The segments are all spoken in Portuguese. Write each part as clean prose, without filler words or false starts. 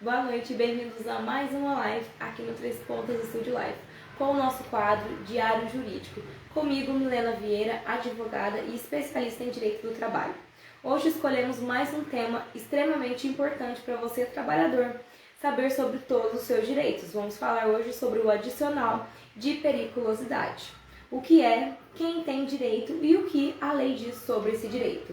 Boa noite e bem-vindos a mais uma live aqui no Três Pontas Estúdio Live, com o nosso quadro Diário Jurídico. Comigo, Milena Vieira, advogada e especialista em Direito do Trabalho. Hoje escolhemos mais um tema extremamente importante para você, trabalhador, saber sobre todos os seus direitos. Vamos falar hoje sobre o adicional de periculosidade. O que é, quem tem direito e o que a lei diz sobre esse direito.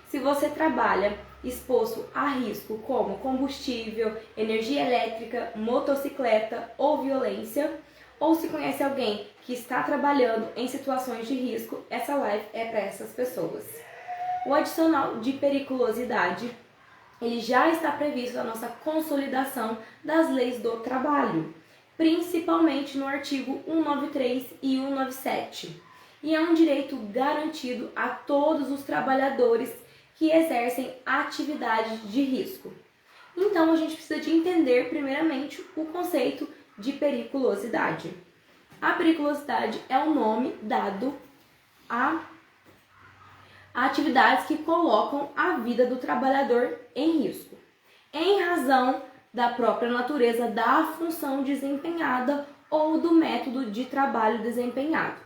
Se você trabalha exposto a risco como combustível, energia elétrica, motocicleta ou violência, ou se conhece alguém que está trabalhando em situações de risco, essa live é para essas pessoas. O adicional de periculosidade, ele já está previsto na nossa consolidação das leis do trabalho, principalmente no artigo 193 e 197, e é um direito garantido a todos os trabalhadores que exercem atividades de risco. Então, a gente precisa de entender, primeiramente, o conceito de periculosidade. A periculosidade é o nome dado a atividades que colocam a vida do trabalhador em risco, em razão da própria natureza da função desempenhada ou do método de trabalho desempenhado.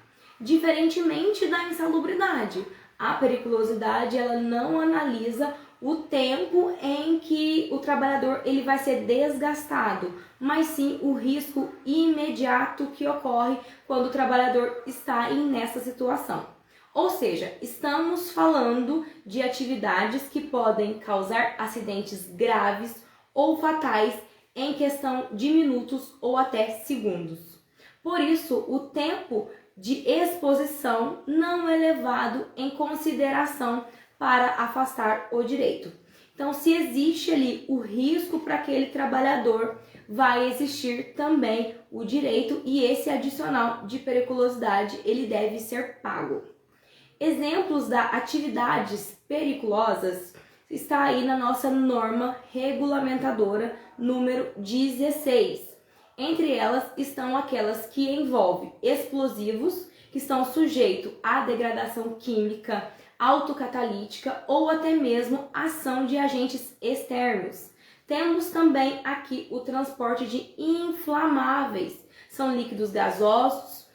Diferentemente da insalubridade, a periculosidade ela não analisa o tempo em que o trabalhador ele vai ser desgastado, mas sim o risco imediato que ocorre quando o trabalhador está nessa situação. Ou seja, estamos falando de atividades que podem causar acidentes graves ou fatais em questão de minutos ou até segundos. Por isso, o tempo de exposição não é levado em consideração para afastar o direito. Então, se existe ali o risco para aquele trabalhador, vai existir também o direito e esse adicional de periculosidade, ele deve ser pago. Exemplos das atividades periculosas está aí na nossa norma regulamentadora número 16. Entre elas estão aquelas que envolvem explosivos, que estão sujeitos à degradação química, autocatalítica ou até mesmo ação de agentes externos. Temos também aqui o transporte de inflamáveis, são líquidos gasosos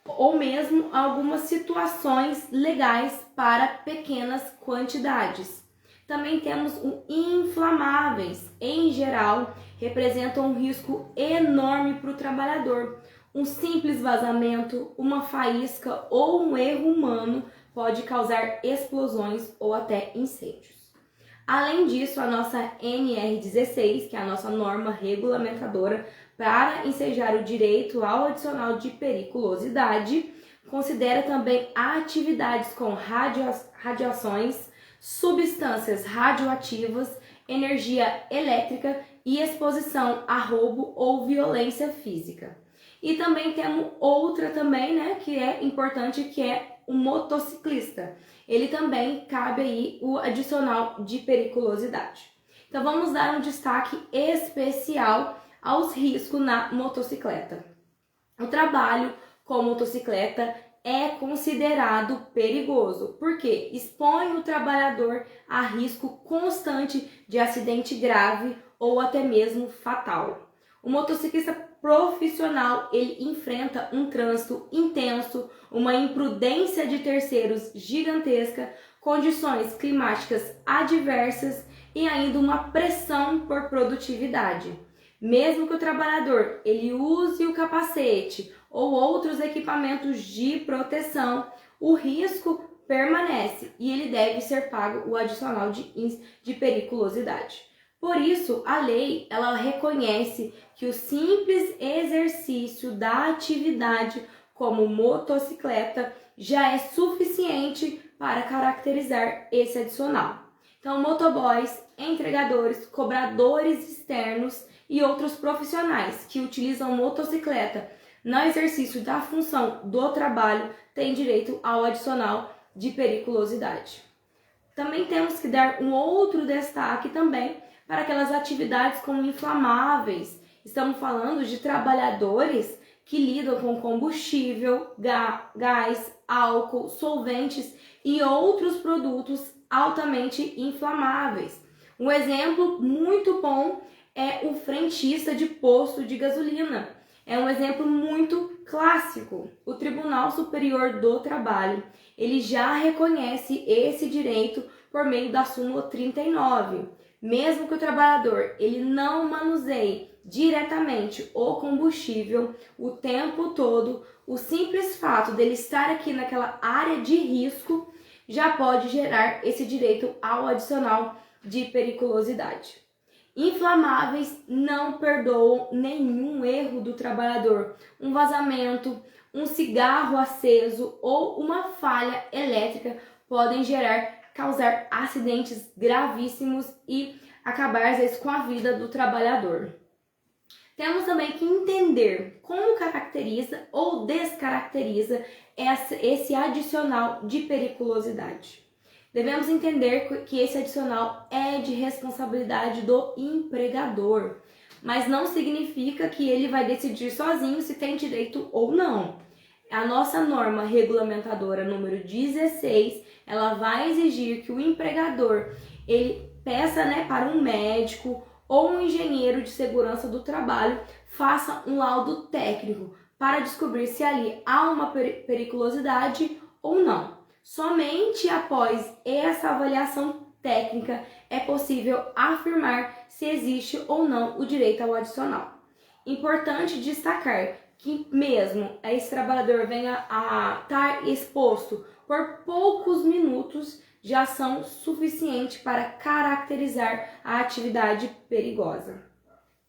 ou mesmo algumas situações legais para pequenas quantidades. Também temos os inflamáveis, em geral, representam um risco enorme para o trabalhador. Um simples vazamento, uma faísca ou um erro humano pode causar explosões ou até incêndios. Além disso, a nossa NR16, que é a nossa norma regulamentadora para ensejar o direito ao adicional de periculosidade, considera também atividades com radiações, substâncias radioativas, energia elétrica e exposição a roubo ou violência física. E também temos outra também, né, que é importante, que é o motociclista. Ele também cabe aí o adicional de periculosidade. Então vamos dar um destaque especial aos riscos na motocicleta. O trabalho com motocicleta é considerado perigoso, porque expõe o trabalhador a risco constante de acidente grave ou até mesmo fatal. O motociclista profissional, ele enfrenta um trânsito intenso, uma imprudência de terceiros gigantesca, condições climáticas adversas e ainda uma pressão por produtividade. Mesmo que o trabalhador ele use o capacete ou outros equipamentos de proteção, o risco permanece e ele deve ser pago o adicional de periculosidade. Por isso, a lei ela reconhece que o simples exercício da atividade como motocicleta já é suficiente para caracterizar esse adicional. Então, motoboys, entregadores, cobradores externos e outros profissionais que utilizam motocicleta no exercício da função do trabalho têm direito ao adicional de periculosidade. Também temos que dar um outro destaque também para aquelas atividades como inflamáveis. Estamos falando de trabalhadores que lidam com combustível, gás, álcool, solventes e outros produtos altamente inflamáveis. Um exemplo muito bom é o frentista de posto de gasolina. É um exemplo muito clássico. O Tribunal Superior do Trabalho, ele já reconhece esse direito por meio da súmula 39. Mesmo que o trabalhador ele não manuseie diretamente o combustível o tempo todo, o simples fato dele estar aqui naquela área de risco já pode gerar esse direito ao adicional de periculosidade. Inflamáveis não perdoam nenhum erro do trabalhador. Um vazamento, um cigarro aceso ou uma falha elétrica podem causar acidentes gravíssimos e acabar às vezes com a vida do trabalhador. Temos também que entender como caracteriza ou descaracteriza esse adicional de periculosidade. Devemos entender que esse adicional é de responsabilidade do empregador, mas não significa que ele vai decidir sozinho se tem direito ou não. A nossa norma regulamentadora número 16, ela vai exigir que o empregador ele peça, para um médico ou um engenheiro de segurança do trabalho faça um laudo técnico para descobrir se ali há uma periculosidade ou não. Somente após essa avaliação técnica é possível afirmar se existe ou não o direito ao adicional. Importante destacar que mesmo esse trabalhador venha a estar exposto por poucos minutos, já são suficientes para caracterizar a atividade perigosa.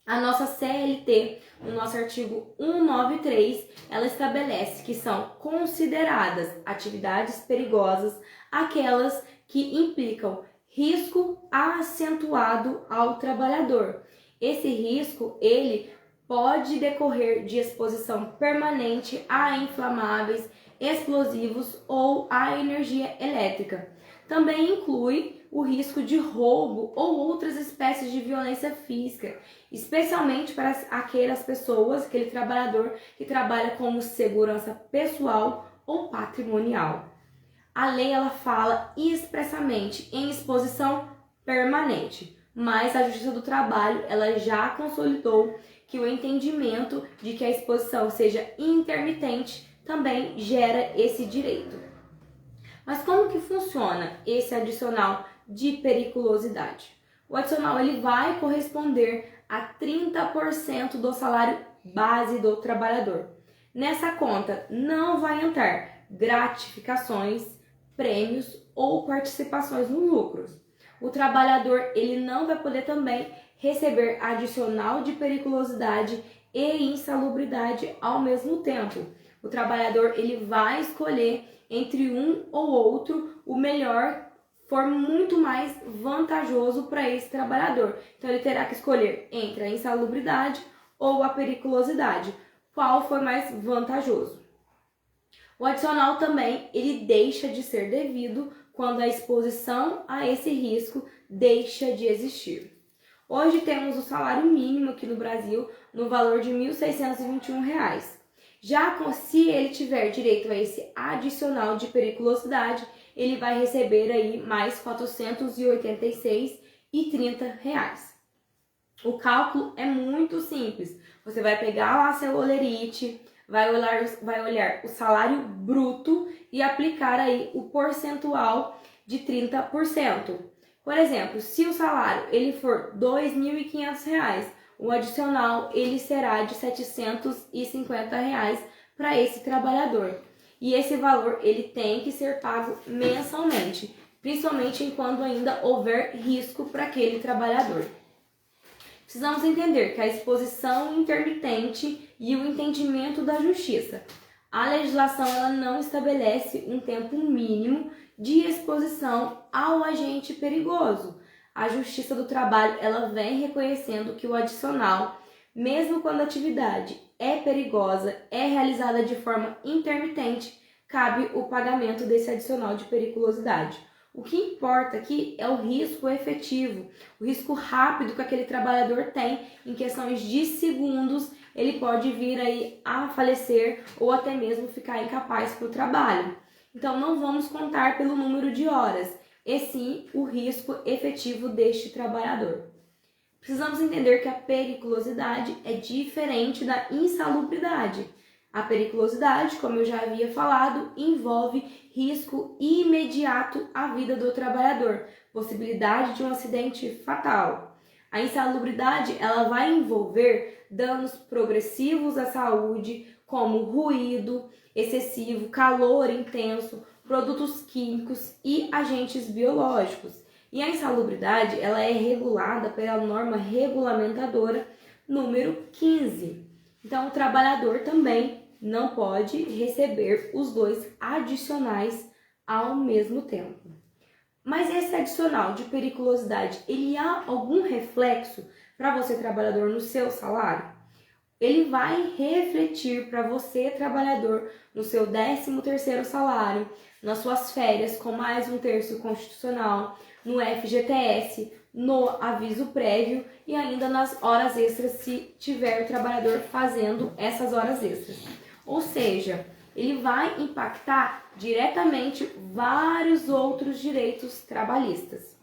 A nossa CLT, no nosso artigo 193, ela estabelece que são consideradas atividades perigosas aquelas que implicam risco acentuado ao trabalhador. Esse risco, ele pode decorrer de exposição permanente a inflamáveis, explosivos ou a energia elétrica. Também inclui o risco de roubo ou outras espécies de violência física, especialmente para aquelas pessoas, aquele trabalhador que trabalha como segurança pessoal ou patrimonial. A lei ela fala expressamente em exposição permanente, mas a Justiça do Trabalho ela já consolidou que o entendimento de que a exposição seja intermitente também gera esse direito. Mas como que funciona esse adicional de periculosidade? O adicional ele vai corresponder a 30% do salário base do trabalhador. Nessa conta não vai entrar gratificações, prêmios ou participações nos lucros. O trabalhador ele não vai poder também receber adicional de periculosidade e insalubridade ao mesmo tempo. O trabalhador ele vai escolher entre um ou outro, o melhor for muito mais vantajoso para esse trabalhador. Então ele terá que escolher entre a insalubridade ou a periculosidade. Qual for mais vantajoso? O adicional também ele deixa de ser devido quando a exposição a esse risco deixa de existir. Hoje temos o salário mínimo aqui no Brasil no valor de R$ 1.621. Já se ele tiver direito a esse adicional de periculosidade, ele vai receber aí mais R$ 486,30. O cálculo é muito simples. Você vai pegar lá seu holerite, vai olhar o salário bruto e aplicar aí o percentual de 30%. Por exemplo, se o salário ele for R$ 2.500, o adicional ele será de R$ 750 para esse trabalhador. E esse valor ele tem que ser pago mensalmente, principalmente enquanto ainda houver risco para aquele trabalhador. Precisamos entender que a exposição intermitente e o entendimento da justiça. A legislação ela não estabelece um tempo mínimo de exposição ao agente perigoso. A Justiça do Trabalho ela vem reconhecendo que o adicional, mesmo quando a atividade é perigosa, é realizada de forma intermitente, cabe o pagamento desse adicional de periculosidade. O que importa aqui é o risco efetivo, o risco rápido que aquele trabalhador tem. Em questões de segundos, ele pode vir aí a falecer ou até mesmo ficar incapaz para o trabalho. Então, não vamos contar pelo número de horas, e sim o risco efetivo deste trabalhador. Precisamos entender que a periculosidade é diferente da insalubridade. A periculosidade, como eu já havia falado, envolve risco imediato à vida do trabalhador, possibilidade de um acidente fatal. A insalubridade, ela vai envolver danos progressivos à saúde, como ruído excessivo, calor intenso, produtos químicos e agentes biológicos. E a insalubridade, ela é regulada pela norma regulamentadora número 15. Então, o trabalhador também não pode receber os dois adicionais ao mesmo tempo. Mas esse adicional de periculosidade, ele há algum reflexo para você, trabalhador, no seu salário? Ele vai refletir para você, trabalhador, no seu 13º salário, nas suas férias com mais um terço constitucional, no FGTS, no aviso prévio e ainda nas horas extras se tiver o trabalhador fazendo essas horas extras. Ou seja, ele vai impactar diretamente vários outros direitos trabalhistas.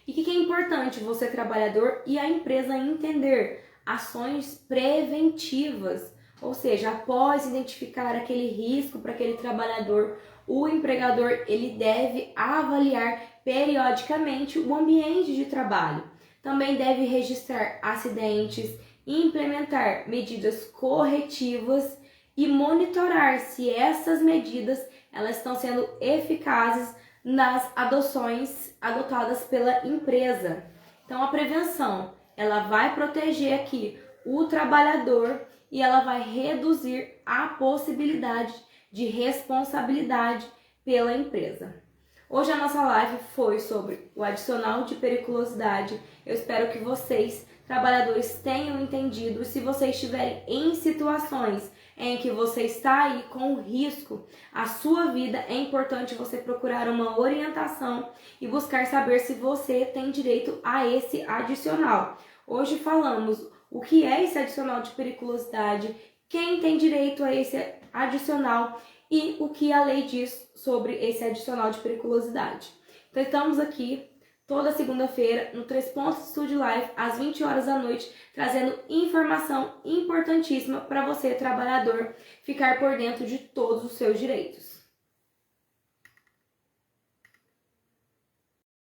E o que é importante você, trabalhador, e a empresa entender? Ações preventivas, ou seja, após identificar aquele risco para aquele trabalhador, o empregador ele deve avaliar periodicamente o ambiente de trabalho. Também deve registrar acidentes, implementar medidas corretivas e monitorar se essas medidas elas estão sendo eficazes nas adoções adotadas pela empresa. Então, a prevenção ela vai proteger aqui o trabalhador e ela vai reduzir a possibilidade de responsabilidade pela empresa. Hoje a nossa live foi sobre o adicional de periculosidade. Eu espero que vocês, trabalhadores, tenham entendido. E se vocês estiverem em situações em que você está aí com risco à sua vida, é importante você procurar uma orientação e buscar saber se você tem direito a esse adicional. Hoje falamos o que é esse adicional de periculosidade, quem tem direito a esse adicional e o que a lei diz sobre esse adicional de periculosidade. Então, estamos aqui toda segunda-feira no 3 Pontos Studio Live, às 20 horas da noite, trazendo informação importantíssima para você, trabalhador, ficar por dentro de todos os seus direitos.